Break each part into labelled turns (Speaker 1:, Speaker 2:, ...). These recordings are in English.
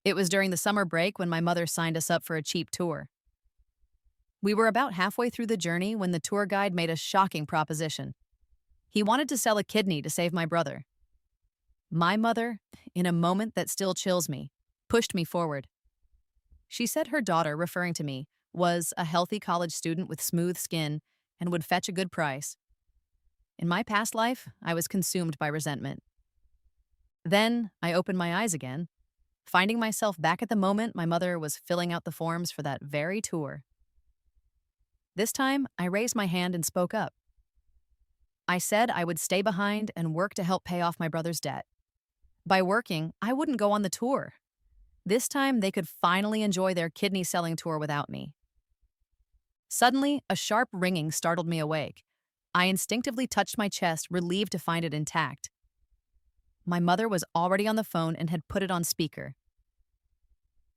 Speaker 1: It was during the summer break when my mother signed us up for a cheap tour. We were about halfway through the journey when the tour guide made a shocking proposition. He wanted to sell a kidney to save my brother. My mother, in a moment that still chills me, pushed me forward. She said her daughter, referring to me, was a healthy college student with smooth skin and would fetch a good price. In my past life, I was consumed by resentment. Then I opened my eyes again, finding myself back at the moment my mother was filling out the forms for that very tour. This time, I raised my hand and spoke up. I said I would stay behind and work to help pay off my brother's debt. By working, I wouldn't go on the tour. This time, they could finally enjoy their kidney selling tour without me. Suddenly, a sharp ringing startled me awake. I instinctively touched my chest, relieved to find it intact. My mother was already on the phone and had put it on speaker.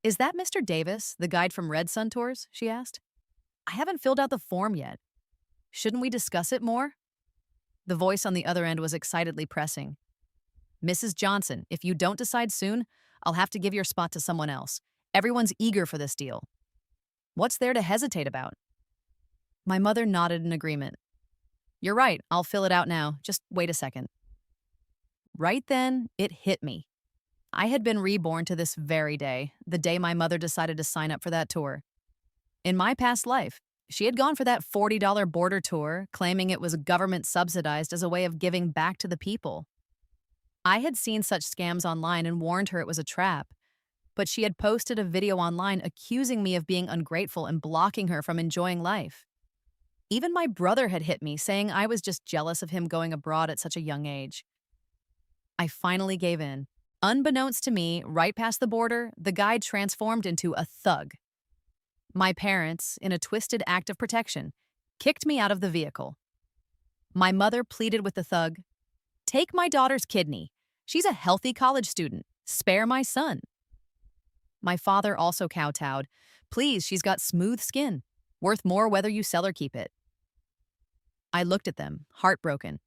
Speaker 1: "Is that Mr. Davis, the guide from Red Sun Tours?" she asked. "I haven't filled out the form yet. Shouldn't we discuss it more?" The voice on the other end was excitedly pressing. "Mrs. Johnson, if you don't decide soon, I'll have to give your spot to someone else. Everyone's eager for this deal. What's there to hesitate about?" My mother nodded in agreement. "You're right, I'll fill it out now. Just wait a second." Right then, it hit me. I had been reborn to this very day, the day my mother decided to sign up for that tour. In my past life, she had gone for that $40 border tour, claiming it was government subsidized as a way of giving back to the people. I had seen such scams online and warned her it was a trap, but she had posted a video online accusing me of being ungrateful and blocking her from enjoying life. Even my brother had hit me, saying I was just jealous of him going abroad at such a young age. I finally gave in. Unbeknownst to me, right past the border, the guide transformed into a thug. My parents, in a twisted act of protection, kicked me out of the vehicle. My mother pleaded with the thug, "Take my daughter's kidney. She's a healthy college student. Spare my son." My father also kowtowed, "Please, she's got smooth skin. Worth more whether you sell or keep it." I looked at them, heartbroken,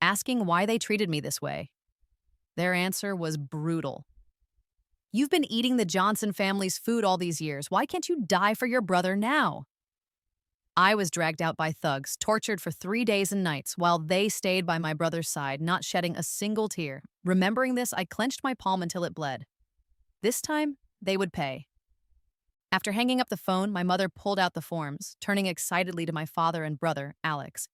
Speaker 1: asking why they treated me this way. Their answer was brutal. "You've been eating the Johnson family's food all these years. Why can't you die for your brother now?" I was dragged out by thugs, tortured for 3 days and nights, while they stayed by my brother's side, not shedding a single tear. Remembering this, I clenched my palm until it bled. This time, they would pay. After hanging up the phone, my mother pulled out the forms, turning excitedly to my father and brother, Alex.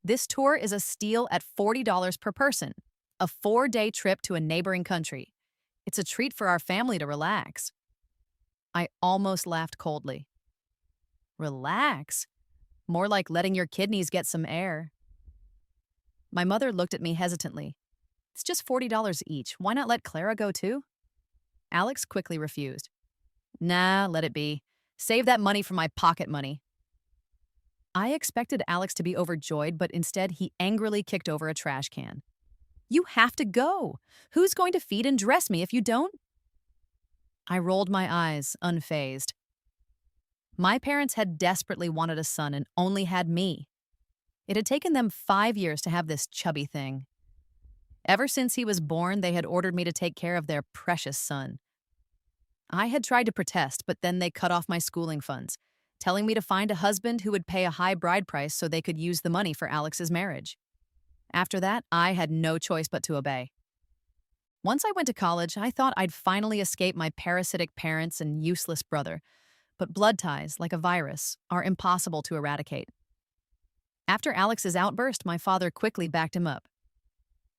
Speaker 1: "This tour is a steal at $40 per person, a 4-day trip to a neighboring country. It's a treat for our family to relax." I almost laughed coldly. Relax? More like letting your kidneys get some air. My mother looked at me hesitantly. "It's just $40 each. Why not let Clara go too?" Alex quickly refused. "Nah, let it be. Save that money for my pocket money." I expected Alex to be overjoyed, but instead he angrily kicked over a trash can. "You have to go. Who's going to feed and dress me if you don't?" I rolled my eyes, unfazed. My parents had desperately wanted a son and only had me. It had taken them 5 years to have this chubby thing. Ever since he was born, they had ordered me to take care of their precious son. I had tried to protest, but then they cut off my schooling funds, telling me to find a husband who would pay a high bride price so they could use the money for Alex's marriage. After that, I had no choice but to obey. Once I went to college, I thought I'd finally escape my parasitic parents and useless brother, but blood ties, like a virus, are impossible to eradicate. After Alex's outburst, my father quickly backed him up.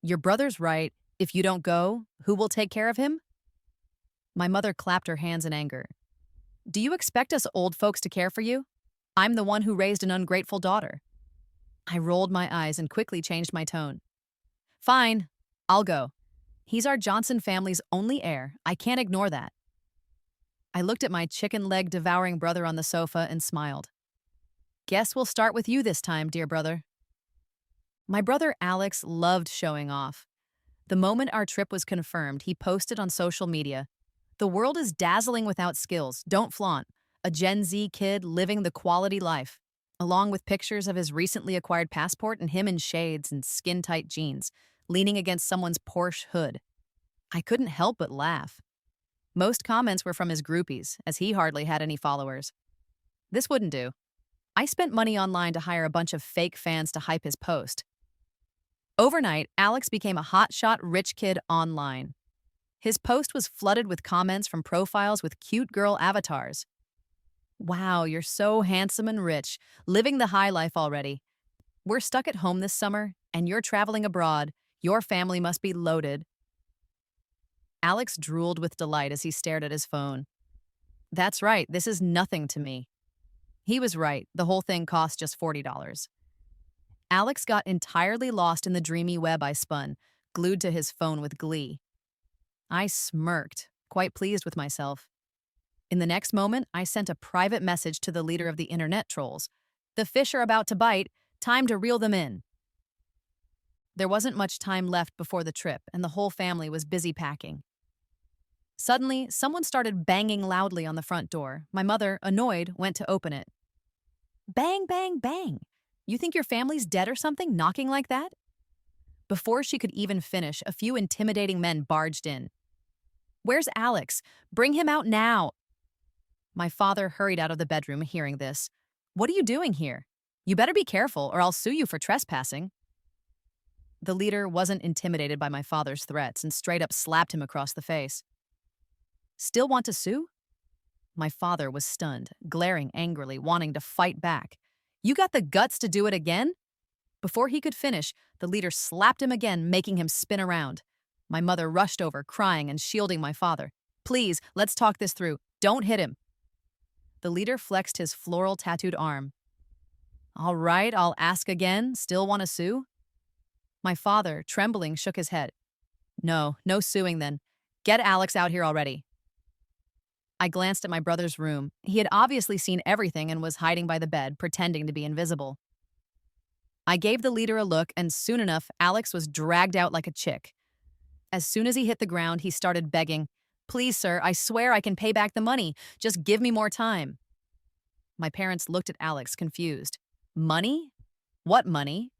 Speaker 1: "Your brother's right. If you don't go, who will take care of him?" My mother clapped her hands in anger. "Do you expect us old folks to care for you? I'm the one who raised an ungrateful daughter." I rolled my eyes and quickly changed my tone. "Fine, I'll go. He's our Johnson family's only heir. I can't ignore that." I looked at my chicken leg devouring brother on the sofa and smiled. "Guess we'll start with you this time, dear brother." My brother Alex loved showing off. The moment our trip was confirmed, he posted on social media, "The world is dazzling without skills. Don't flaunt. A Gen Z kid living the quality life," along with pictures of his recently acquired passport and him in shades and skin-tight jeans, leaning against someone's Porsche hood. I couldn't help but laugh. Most comments were from his groupies, as he hardly had any followers. This wouldn't do. I spent money online to hire a bunch of fake fans to hype his post. Overnight, Alex became a hotshot rich kid online. His post was flooded with comments from profiles with cute girl avatars. Wow, you're so handsome and rich, living the high life already. We're stuck at home this summer, and you're traveling abroad. Your family must be loaded. Alex drooled with delight as he stared at his phone. That's right, this is nothing to me. He was right, the whole thing cost just $40. Alex got entirely lost in the dreamy web I spun, glued to his phone with glee. I smirked, quite pleased with myself. In the next moment, I sent a private message to the leader of the internet trolls. The fish are about to bite, time to reel them in. There wasn't much time left before the trip, and the whole family was busy packing. Suddenly, someone started banging loudly on the front door. My mother, annoyed, went to open it. Bang, bang, bang. You think your family's dead or something, knocking like that? Before she could even finish, a few intimidating men barged in. Where's Alex? Bring him out now. My father hurried out of the bedroom hearing this. What are you doing here? You better be careful or I'll sue you for trespassing. The leader wasn't intimidated by my father's threats and straight up slapped him across the face. Still want to sue? My father was stunned, glaring angrily, wanting to fight back. You got the guts to do it again? Before he could finish, the leader slapped him again, making him spin around. My mother rushed over, crying and shielding my father. Please, let's talk this through. Don't hit him. The leader flexed his floral tattooed arm. All right, I'll ask again. Still want to sue? My father, trembling, shook his head. No suing then. Get Alex out here already. I glanced at my brother's room. He had obviously seen everything and was hiding by the bed, pretending to be invisible. I gave the leader a look, and soon enough, Alex was dragged out like a chick. As soon as he hit the ground, he started begging, Please, sir, I swear I can pay back the money. Just give me more time. My parents looked at Alex, confused. Money? What money?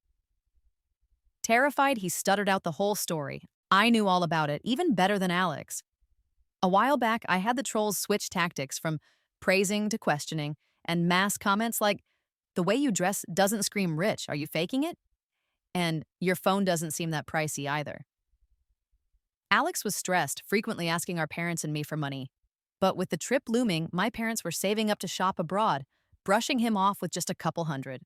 Speaker 1: Terrified, he stuttered out the whole story. I knew all about it, even better than Alex. A while back, I had the trolls switch tactics from praising to questioning, and mass comments like, the way you dress doesn't scream rich, are you faking it? And your phone doesn't seem that pricey either. Alex was stressed, frequently asking our parents and me for money. But with the trip looming, my parents were saving up to shop abroad, brushing him off with just a couple hundred.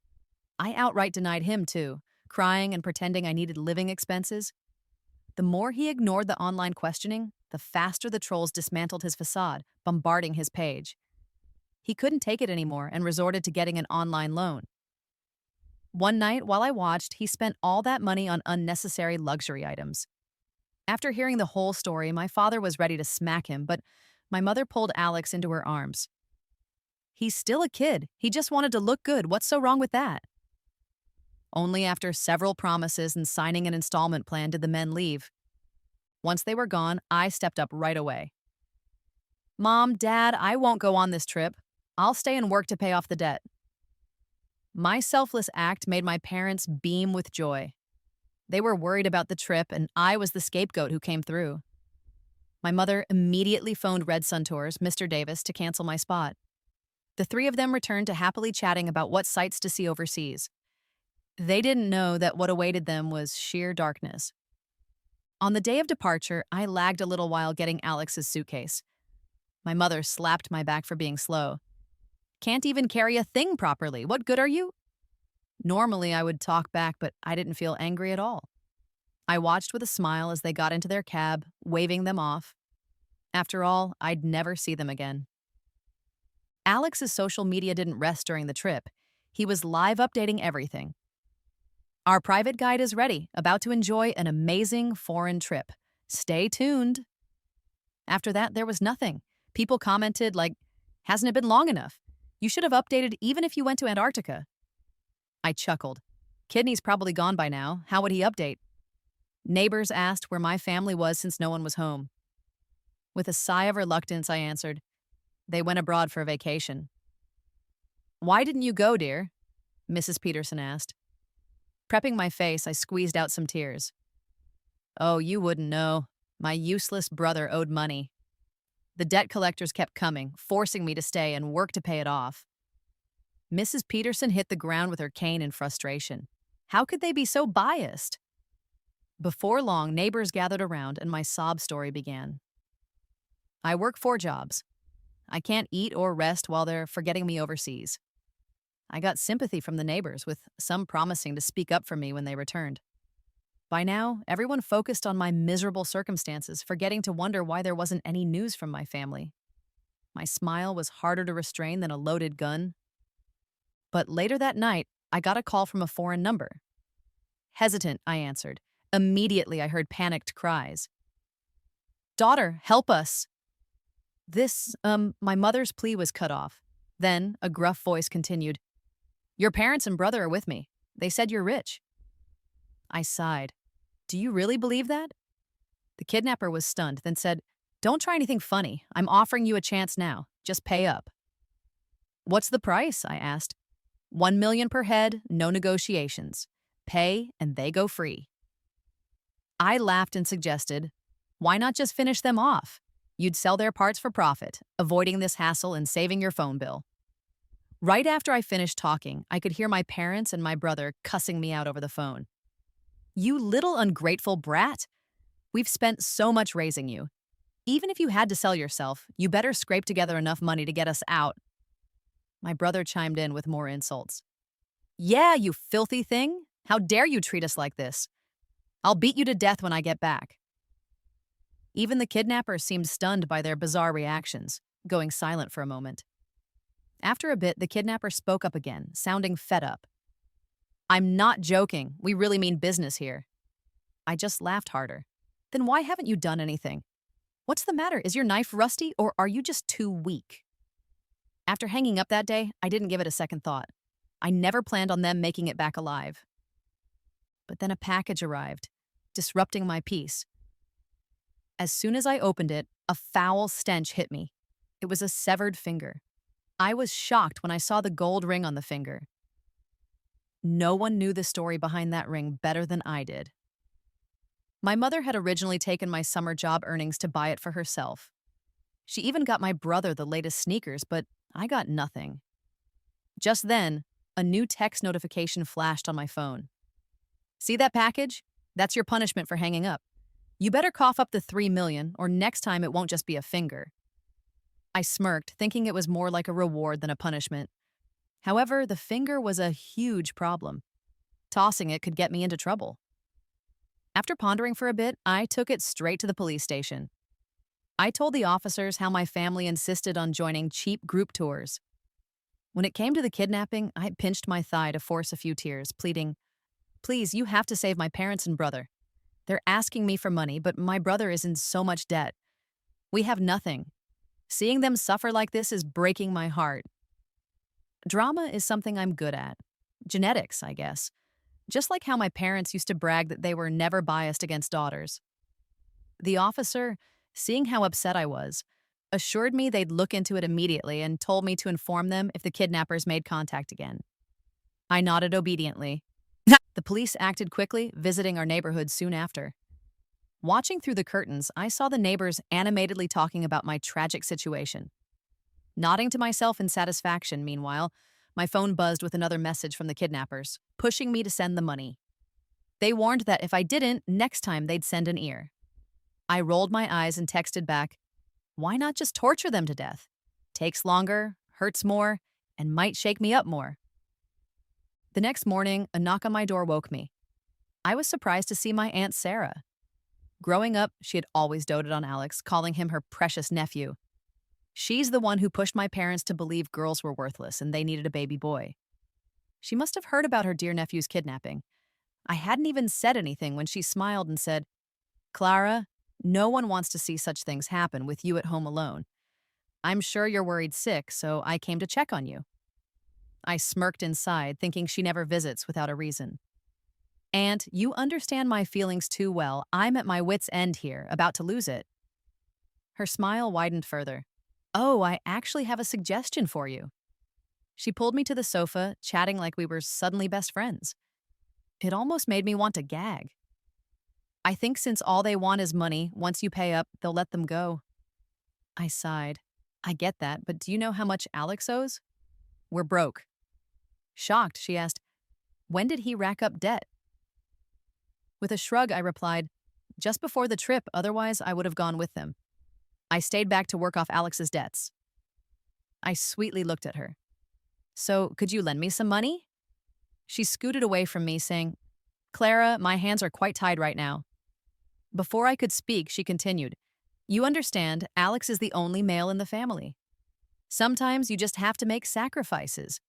Speaker 1: I outright denied him too, crying and pretending I needed living expenses. The more he ignored the online questioning, the faster the trolls dismantled his facade, bombarding his page. He couldn't take it anymore and resorted to getting an online loan. One night, while I watched, he spent all that money on unnecessary luxury items. After hearing the whole story, my father was ready to smack him, but my mother pulled Alex into her arms. He's still a kid. He just wanted to look good. What's so wrong with that? Only after several promises and signing an installment plan did the men leave. Once they were gone, I stepped up right away. Mom, Dad, I won't go on this trip. I'll stay and work to pay off the debt. My selfless act made my parents beam with joy. They were worried about the trip, and I was the scapegoat who came through. My mother immediately phoned Red Sun Tours, Mr. Davis, to cancel my spot. The three of them returned to happily chatting about what sights to see overseas. They didn't know that what awaited them was sheer darkness. On the day of departure, I lagged a little while getting Alex's suitcase. My mother slapped my back for being slow. Can't even carry a thing properly. What good are you? Normally, I would talk back, but I didn't feel angry at all. I watched with a smile as they got into their cab, waving them off. After all, I'd never see them again. Alex's social media didn't rest during the trip. He was live updating everything. Our private guide is ready, about to enjoy an amazing foreign trip. Stay tuned. After that, there was nothing. People commented like, hasn't it been long enough? You should have updated even if you went to Antarctica. I chuckled. Kidney's probably gone by now. How would he update? Neighbors asked where my family was since no one was home. With a sigh of reluctance, I answered, they went abroad for a vacation. Why didn't you go, dear? Mrs. Peterson asked. Prepping my face, I squeezed out some tears. Oh, you wouldn't know. My useless brother owed money. The debt collectors kept coming, forcing me to stay and work to pay it off. Mrs. Peterson hit the ground with her cane in frustration. How could they be so biased? Before long, neighbors gathered around and my sob story began. I work 4 jobs. I can't eat or rest while they're forgetting me overseas. I got sympathy from the neighbors, with some promising to speak up for me when they returned. By now, everyone focused on my miserable circumstances, forgetting to wonder why there wasn't any news from my family. My smile was harder to restrain than a loaded gun. But later that night, I got a call from a foreign number. Hesitant, I answered. Immediately, I heard panicked cries. "Daughter, help us!" My mother's plea was cut off. Then, a gruff voice continued, "Your parents and brother are with me. They said you're rich." I sighed. Do you really believe that? The kidnapper was stunned, then said, "Don't try anything funny. I'm offering you a chance now. Just pay up." "What's the price?" I asked. 1 million per head, no negotiations. Pay and they go free. I laughed and suggested, why not just finish them off? You'd sell their parts for profit, avoiding this hassle and saving your phone bill. Right after I finished talking, I could hear my parents and my brother cussing me out over the phone. "You little ungrateful brat! We've spent so much raising you. Even if you had to sell yourself, you better scrape together enough money to get us out." My brother chimed in with more insults. "Yeah, you filthy thing! How dare you treat us like this? I'll beat you to death when I get back." Even the kidnappers seemed stunned by their bizarre reactions, going silent for a moment. After a bit, the kidnapper spoke up again, sounding fed up. "I'm not joking. We really mean business here." I just laughed harder. "Then why haven't you done anything? What's the matter? Is your knife rusty, or are you just too weak?" After hanging up that day, I didn't give it a second thought. I never planned on them making it back alive. But then a package arrived, disrupting my peace. As soon as I opened it, a foul stench hit me. It was a severed finger. I was shocked when I saw the gold ring on the finger. No one knew the story behind that ring better than I did. My mother had originally taken my summer job earnings to buy it for herself. She even got my brother the latest sneakers, but I got nothing. Just then, a new text notification flashed on my phone. "See that package? That's your punishment for hanging up. You better cough up the 3 million, or next time it won't just be a finger." I smirked, thinking it was more like a reward than a punishment. However, the finger was a huge problem. Tossing it could get me into trouble. After pondering for a bit, I took it straight to the police station. I told the officers how my family insisted on joining cheap group tours. When it came to the kidnapping, I pinched my thigh to force a few tears, pleading, "Please, you have to save my parents and brother. They're asking me for money, but my brother is in so much debt. We have nothing. Seeing them suffer like this is breaking my heart." Drama is something I'm good at. Genetics, I guess. Just like how my parents used to brag that they were never biased against daughters. The officer, seeing how upset I was, assured me they'd look into it immediately and told me to inform them if the kidnappers made contact again. I nodded obediently. The police acted quickly, visiting our neighborhood soon after. Watching through the curtains, I saw the neighbors animatedly talking about my tragic situation. Nodding to myself in satisfaction, meanwhile, my phone buzzed with another message from the kidnappers, pushing me to send the money. They warned that if I didn't, next time they'd send an ear. I rolled my eyes and texted back, "Why not just torture them to death? Takes longer, hurts more, and might shake me up more." The next morning, a knock on my door woke me. I was surprised to see my Aunt Sarah. Growing up, she had always doted on Alex, calling him her precious nephew. She's the one who pushed my parents to believe girls were worthless and they needed a baby boy. She must have heard about her dear nephew's kidnapping. I hadn't even said anything when she smiled and said, "Clara, no one wants to see such things happen with you at home alone. I'm sure you're worried sick, so I came to check on you." I smirked inside, thinking she never visits without a reason. "Aunt, you understand my feelings too well. I'm at my wit's end here, about to lose it." Her smile widened further. "Oh, I actually have a suggestion for you." She pulled me to the sofa, chatting like we were suddenly best friends. It almost made me want to gag. "I think since all they want is money, once you pay up, they'll let them go." I sighed. I get that, but do you know how much Alex owes? We're broke. Shocked, she asked, when did he rack up debt? With a shrug, I replied, just before the trip, otherwise I would have gone with them. I stayed back to work off Alex's debts. I sweetly looked at her. So, could you lend me some money? She scooted away from me, saying, Clara, my hands are quite tied right now. Before I could speak, she continued, you understand, Alex is the only male in the family. Sometimes you just have to make sacrifices.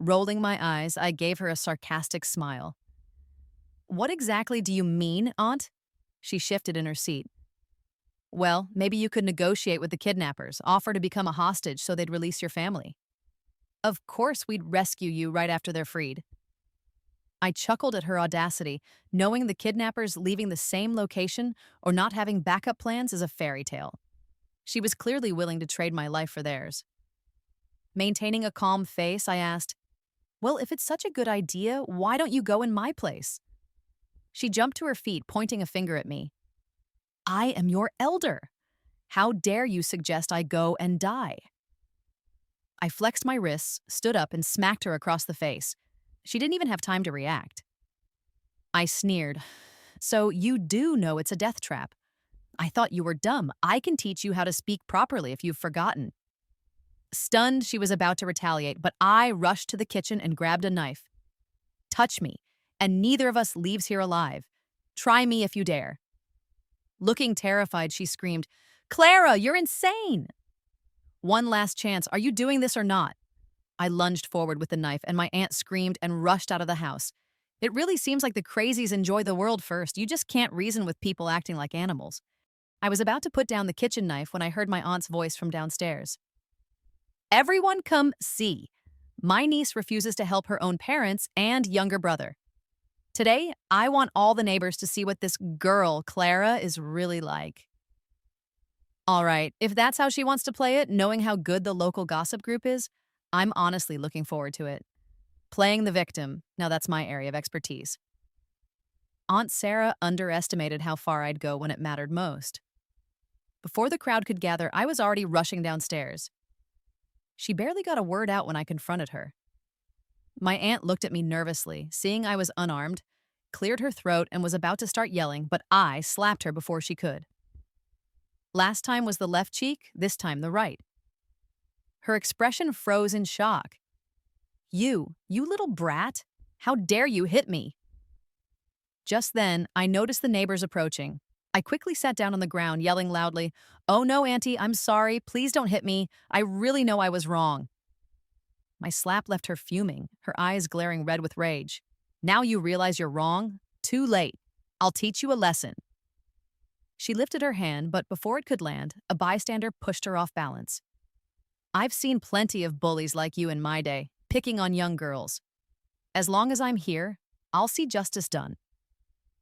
Speaker 1: Rolling my eyes, I gave her a sarcastic smile. What exactly do you mean, Aunt? She shifted in her seat. Well, maybe you could negotiate with the kidnappers, offer to become a hostage so they'd release your family. Of course we'd rescue you right after they're freed. I chuckled at her audacity, knowing the kidnappers leaving the same location or not having backup plans is a fairy tale. She was clearly willing to trade my life for theirs. Maintaining a calm face, I asked, well, if it's such a good idea, why don't you go in my place? She jumped to her feet, pointing a finger at me. I am your elder. How dare you suggest I go and die? I flexed my wrists, stood up, and smacked her across the face. She didn't even have time to react. I sneered. So you do know it's a death trap. I thought you were dumb. I can teach you how to speak properly if you've forgotten. Stunned, she was about to retaliate, but I rushed to the kitchen and grabbed a knife. Touch me, and neither of us leaves here alive. Try me if you dare. Looking terrified, she screamed, Clara, you're insane! One last chance. Are you doing this or not? I lunged forward with the knife, and my aunt screamed and rushed out of the house. It really seems like the crazies enjoy the world first. You just can't reason with people acting like animals. I was about to put down the kitchen knife when I heard my aunt's voice from downstairs. Everyone come see. My niece refuses to help her own parents and younger brother. Today, I want all the neighbors to see what this girl, Clara, is really like. All right, if that's how she wants to play it, knowing how good the local gossip group is, I'm honestly looking forward to it. Playing the victim, now that's my area of expertise. Aunt Sarah underestimated how far I'd go when it mattered most. Before the crowd could gather, I was already rushing downstairs. She barely got a word out when I confronted her. My aunt looked at me nervously, seeing I was unarmed, cleared her throat, and was about to start yelling, but I slapped her before she could. Last time was the left cheek, this time the right. Her expression froze in shock. You little brat, how dare you hit me? Just then, I noticed the neighbors approaching. I quickly sat down on the ground, yelling loudly, Oh no, Auntie, I'm sorry, please don't hit me. I really know I was wrong. My slap left her fuming, her eyes glaring red with rage. Now you realize you're wrong? Too late. I'll teach you a lesson. She lifted her hand, but before it could land, a bystander pushed her off balance. I've seen plenty of bullies like you in my day, picking on young girls. As long as I'm here, I'll see justice done.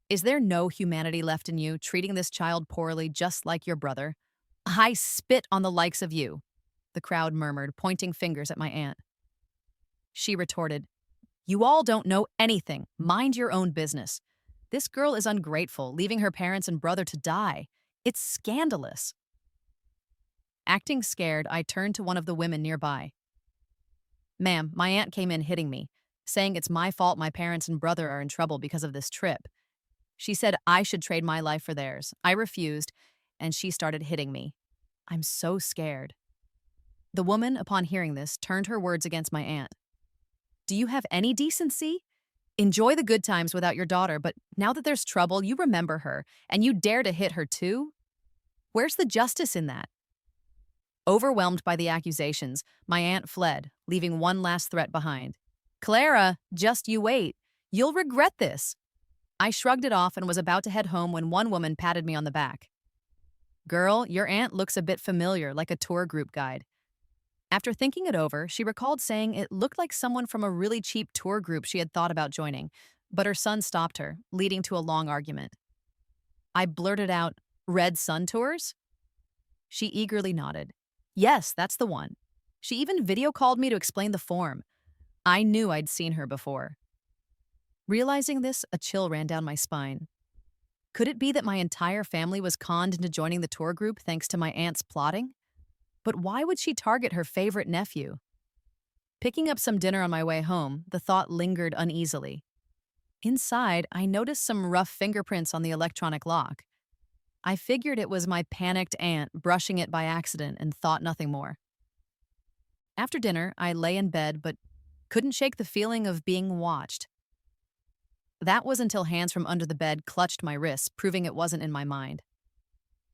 Speaker 1: Is there no humanity left in you, treating this child poorly just like your brother? I spit on the likes of you, the crowd murmured, pointing fingers at my aunt. She retorted, You all don't know anything. Mind your own business. This girl is ungrateful, leaving her parents and brother to die. It's scandalous. Acting scared, I turned to one of the women nearby. Ma'am, my aunt came in hitting me, saying it's my fault my parents and brother are in trouble because of this trip. She said I should trade my life for theirs. I refused, and she started hitting me. I'm so scared. The woman, upon hearing this, turned her words against my aunt. Do you have any decency? Enjoy the good times without your daughter, but now that there's trouble, you remember her, and you dare to hit her too? Where's the justice in that? Overwhelmed by the accusations, my aunt fled, leaving one last threat behind. Clara, just you wait. You'll regret this. I shrugged it off and was about to head home when one woman patted me on the back. Girl, your aunt looks a bit familiar, like a tour group guide. After thinking it over, she recalled saying it looked like someone from a really cheap tour group she had thought about joining, but her son stopped her, leading to a long argument. I blurted out, Red Sun Tours? She eagerly nodded. Yes, that's the one. She even video called me to explain the form. I knew I'd seen her before. Realizing this, a chill ran down my spine. Could it be that my entire family was conned into joining the tour group thanks to my aunt's plotting? But why would she target her favorite nephew? Picking up some dinner on my way home, the thought lingered uneasily. Inside, I noticed some rough fingerprints on the electronic lock. I figured it was my panicked aunt brushing it by accident and thought nothing more. After dinner, I lay in bed but couldn't shake the feeling of being watched. That was until hands from under the bed clutched my wrists, proving it wasn't in my mind.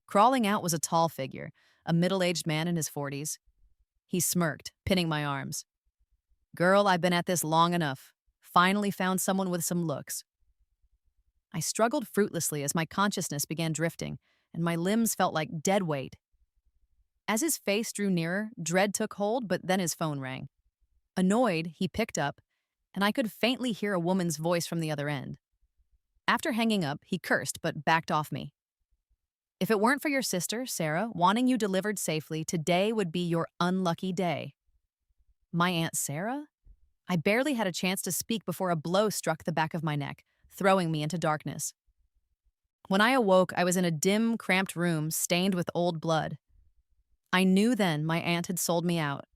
Speaker 1: Crawling out was a tall figure, a middle-aged man in his 40s. He smirked, pinning my arms. "Girl, I've been at this long enough. Finally found someone with some looks." I struggled fruitlessly as my consciousness began drifting, and my limbs felt like dead weight. As his face drew nearer, dread took hold, but then his phone rang. Annoyed, he picked up, and I could faintly hear a woman's voice from the other end. After hanging up, he cursed but backed off me. "If it weren't for your sister, Sarah, wanting you delivered safely, today would be your unlucky day." My Aunt Sarah? I barely had a chance to speak before a blow struck the back of my neck, throwing me into darkness. When I awoke, I was in a dim, cramped room stained with old blood. I knew then my aunt had sold me out.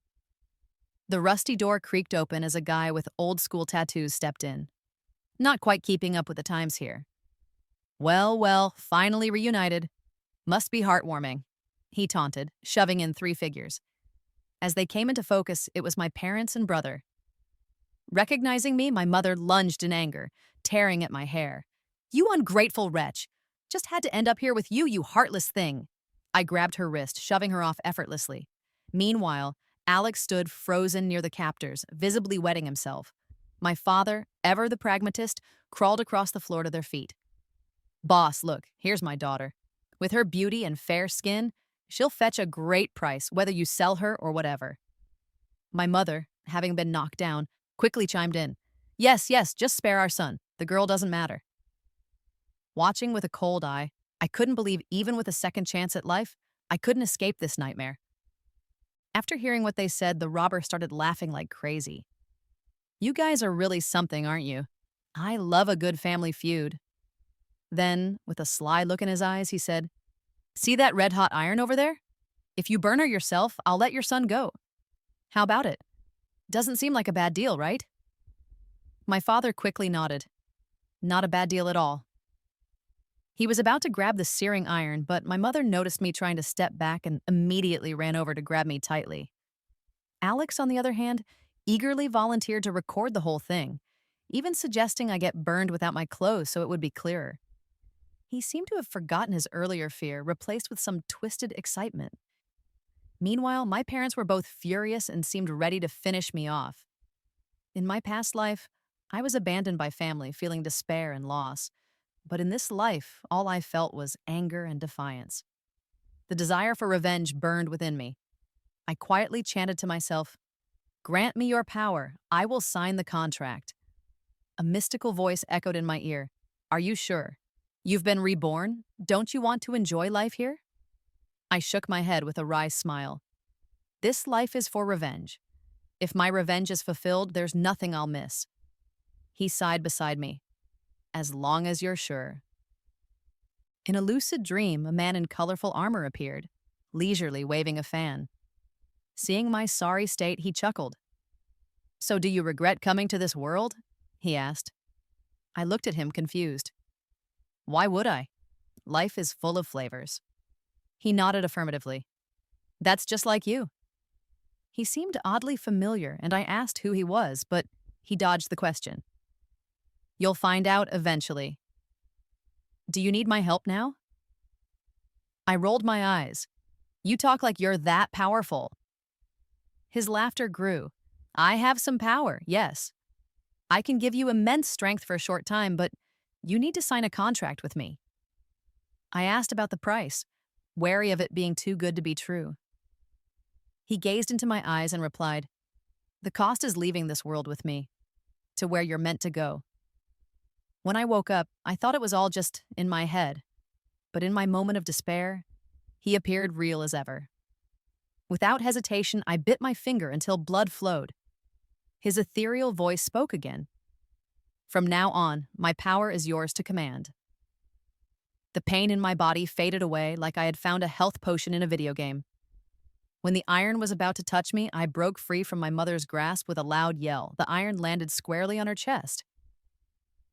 Speaker 1: The rusty door creaked open as a guy with old-school tattoos stepped in. Not quite keeping up with the times here. "Well, well, finally reunited. Must be heartwarming," he taunted, shoving in 3 figures. As they came into focus, it was my parents and brother. Recognizing me, my mother lunged in anger, tearing at my hair. "You ungrateful wretch! Just had to end up here with you, you heartless thing!" I grabbed her wrist, shoving her off effortlessly. Meanwhile, Alex stood frozen near the captors, visibly wetting himself. My father, ever the pragmatist, crawled across the floor to their feet. "Boss, look, here's my daughter. With her beauty and fair skin, she'll fetch a great price, whether you sell her or whatever." My mother, having been knocked down, quickly chimed in. Yes, just spare our son. The girl doesn't matter." Watching with a cold eye, I couldn't believe even with a second chance at life, I couldn't escape this nightmare. After hearing what they said, the robber started laughing like crazy. "You guys are really something, aren't you? I love a good family feud." Then, with a sly look in his eyes, he said, "See that red-hot iron over there? If you burn her yourself, I'll let your son go. How about it? Doesn't seem like a bad deal, right?" My father quickly nodded. "Not a bad deal at all." He was about to grab the searing iron, but my mother noticed me trying to step back and immediately ran over to grab me tightly. Alex, on the other hand, eagerly volunteered to record the whole thing, even suggesting I get burned without my clothes so it would be clearer. He seemed to have forgotten his earlier fear, replaced with some twisted excitement. Meanwhile, my parents were both furious and seemed ready to finish me off. In my past life, I was abandoned by family, feeling despair and loss. But in this life, all I felt was anger and defiance. The desire for revenge burned within me. I quietly chanted to myself, "Grant me your power. I will sign the contract." A mystical voice echoed in my ear. "Are you sure? You've been reborn? Don't you want to enjoy life here?" I shook my head with a wry smile. "This life is for revenge. If my revenge is fulfilled, there's nothing I'll miss." He sighed beside me. "As long as you're sure." In a lucid dream, a man in colorful armor appeared, leisurely waving a fan. Seeing my sorry state, he chuckled. "So do you regret coming to this world?" he asked. I looked at him confused. "Why would I? Life is full of flavors." He nodded affirmatively. "That's just like you." He seemed oddly familiar, and I asked who he was, but he dodged the question. "You'll find out eventually." "Do you need my help now?" I rolled my eyes. "You talk like you're that powerful." His laughter grew. "I have some power, yes. I can give you immense strength for a short time, but you need to sign a contract with me." I asked about the price, wary of it being too good to be true. He gazed into my eyes and replied, "The cost is leaving this world with me, to where you're meant to go." When I woke up, I thought it was all just in my head, but in my moment of despair, he appeared real as ever. Without hesitation, I bit my finger until blood flowed. His ethereal voice spoke again. "From now on, my power is yours to command." The pain in my body faded away like I had found a health potion in a video game. When the iron was about to touch me, I broke free from my mother's grasp with a loud yell. The iron landed squarely on her chest.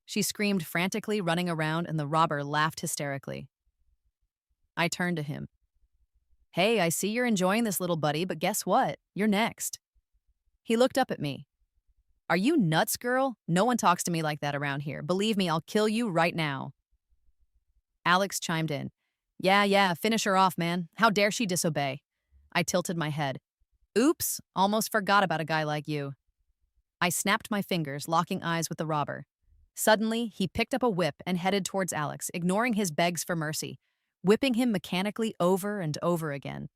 Speaker 1: She screamed frantically, running around, and the robber laughed hysterically. I turned to him. Hey, I see you're enjoying this, little buddy, but guess what? You're next. He looked up at me. Are you nuts, girl? No one talks to me like that around here. Believe me, I'll kill you right now. Alex chimed in. Yeah, finish her off, man. How dare she disobey? I tilted my head. Oops, almost forgot about a guy like you. I snapped my fingers, locking eyes with the robber. Suddenly, he picked up a whip and headed towards Alex, ignoring his begs for mercy, whipping him mechanically over and over again.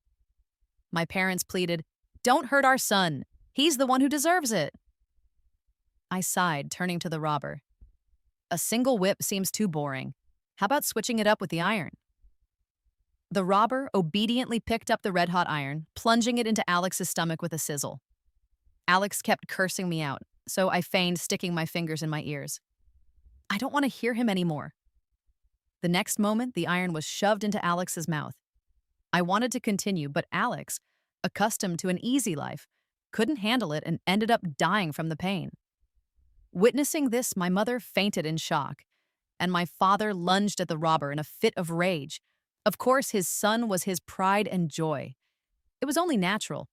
Speaker 1: My parents pleaded, Don't hurt our son. He's the one who deserves it. I sighed, turning to the robber. A single whip seems too boring. How about switching it up with the iron? The robber obediently picked up the red-hot iron, plunging it into Alex's stomach with a sizzle. Alex kept cursing me out, so I feigned sticking my fingers in my ears. I don't want to hear him anymore. The next moment, the iron was shoved into Alex's mouth. I wanted to continue, but Alex, accustomed to an easy life, couldn't handle it and ended up dying from the pain. Witnessing this, my mother fainted in shock, and my father lunged at the robber in a fit of rage. Of course, his son was his pride and joy. It was only natural.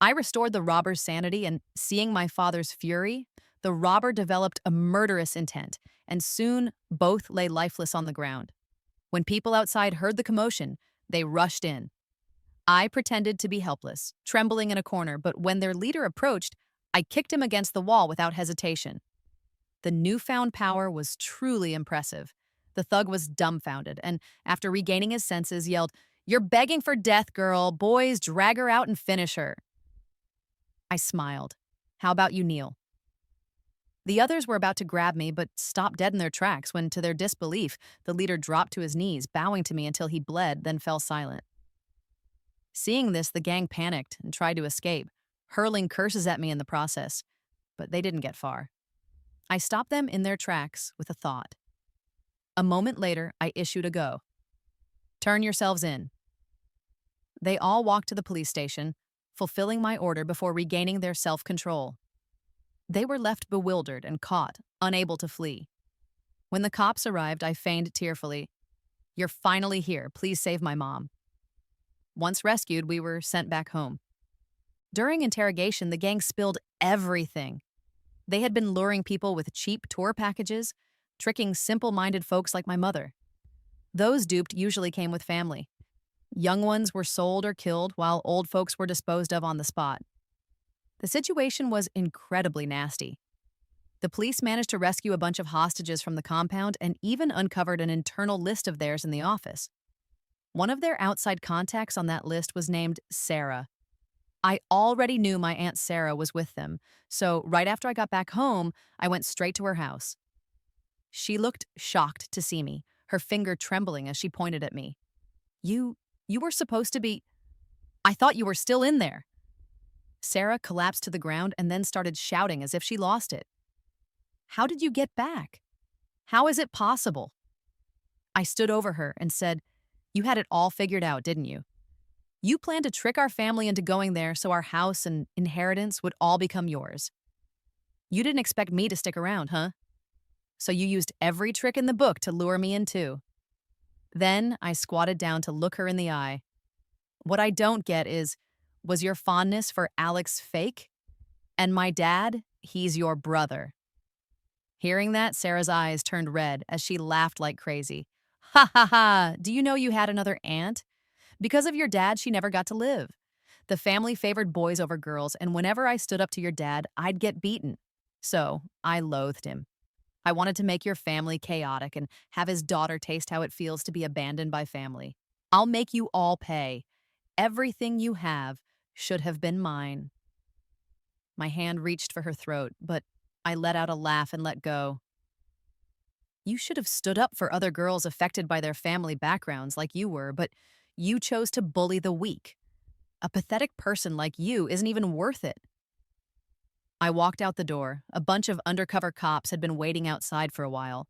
Speaker 1: I restored the robber's sanity, and seeing my father's fury, the robber developed a murderous intent, and soon both lay lifeless on the ground. When people outside heard the commotion, they rushed in. I pretended to be helpless, trembling in a corner, but when their leader approached, I kicked him against the wall without hesitation. The newfound power was truly impressive. The thug was dumbfounded, and after regaining his senses, yelled, You're begging for death, girl. Boys, drag her out and finish her. I smiled. How about you, Neil? The others were about to grab me, but stopped dead in their tracks when, to their disbelief, the leader dropped to his knees, bowing to me until he bled, then fell silent. Seeing this, the gang panicked and tried to escape, hurling curses at me in the process, but they didn't get far. I stopped them in their tracks with a thought. A moment later, I issued a go. Turn yourselves in. They all walked to the police station, fulfilling my order before regaining their self-control. They were left bewildered and caught, unable to flee. When the cops arrived, I feigned tearfully, You're finally here. Please save my mom. Once rescued, we were sent back home. During interrogation, the gang spilled everything. They had been luring people with cheap tour packages, tricking simple-minded folks like my mother. Those duped usually came with family. Young ones were sold or killed, while old folks were disposed of on the spot. The situation was incredibly nasty. The police managed to rescue a bunch of hostages from the compound and even uncovered an internal list of theirs in the office. One of their outside contacts on that list was named Sarah. I already knew my Aunt Sarah was with them, so right after I got back home, I went straight to her house. She looked shocked to see me, her finger trembling as she pointed at me. You were supposed to be... I thought you were still in there. Sarah collapsed to the ground and then started shouting as if she lost it. How did you get back? How is it possible? I stood over her and said, You had it all figured out, didn't you? You planned to trick our family into going there so our house and inheritance would all become yours. You didn't expect me to stick around, huh? So you used every trick in the book to lure me in too. Then I squatted down to look her in the eye. What I don't get is, was your fondness for Alex fake? And my dad, he's your brother. Hearing that, Sarah's eyes turned red as she laughed like crazy. Ha ha ha! Do you know you had another aunt? Because of your dad, she never got to live. The family favored boys over girls, and whenever I stood up to your dad, I'd get beaten. So I loathed him. I wanted to make your family chaotic and have his daughter taste how it feels to be abandoned by family. I'll make you all pay. Everything you have should have been mine. My hand reached for her throat, but I let out a laugh and let go. You should have stood up for other girls affected by their family backgrounds like you were, but you chose to bully the weak. A pathetic person like you isn't even worth it. I walked out the door. A bunch of undercover cops had been waiting outside for a while.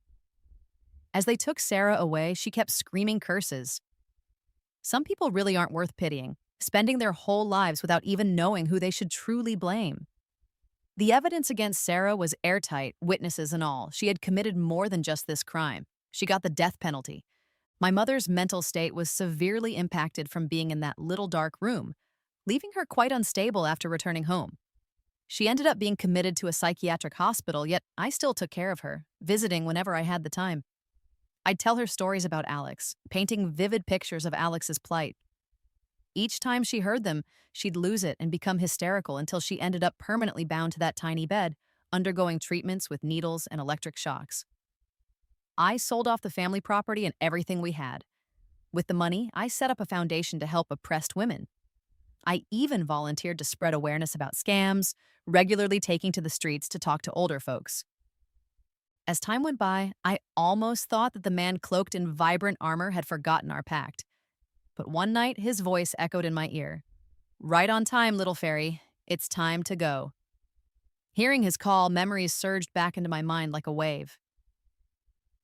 Speaker 1: As they took Sarah away, she kept screaming curses. Some people really aren't worth pitying, spending their whole lives without even knowing who they should truly blame. The evidence against Sarah was airtight, witnesses and all. She had committed more than just this crime. She got the death penalty. My mother's mental state was severely impacted from being in that little dark room, leaving her quite unstable after returning home. She ended up being committed to a psychiatric hospital, yet I still took care of her, visiting whenever I had the time. I'd tell her stories about Alex, painting vivid pictures of Alex's plight. Each time she heard them, she'd lose it and become hysterical until she ended up permanently bound to that tiny bed, undergoing treatments with needles and electric shocks. I sold off the family property and everything we had. With the money, I set up a foundation to help oppressed women. I even volunteered to spread awareness about scams, regularly taking to the streets to talk to older folks. As time went by, I almost thought that the man cloaked in vibrant armor had forgotten our pact. But one night, his voice echoed in my ear. "Right on time, little fairy. It's time to go." Hearing his call, memories surged back into my mind like a wave.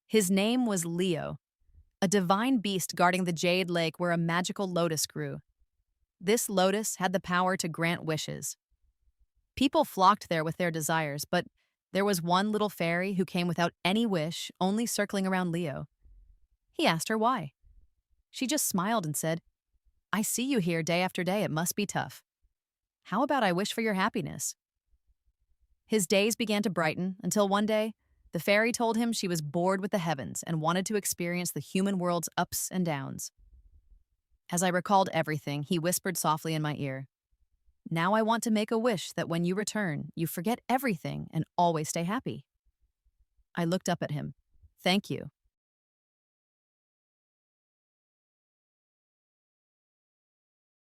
Speaker 1: His name was Leo, a divine beast guarding the jade lake where a magical lotus grew. This lotus had the power to grant wishes. People flocked there with their desires, but there was one little fairy who came without any wish, only circling around Leo. He asked her why. She just smiled and said, "I see you here day after day. It must be tough. How about I wish for your happiness?" His days began to brighten until one day, the fairy told him she was bored with the heavens and wanted to experience the human world's ups and downs. As I recalled everything, he whispered softly in my ear, "Now I want to make a wish that when you return, you forget everything and always stay happy." I looked up at him. "Thank you,"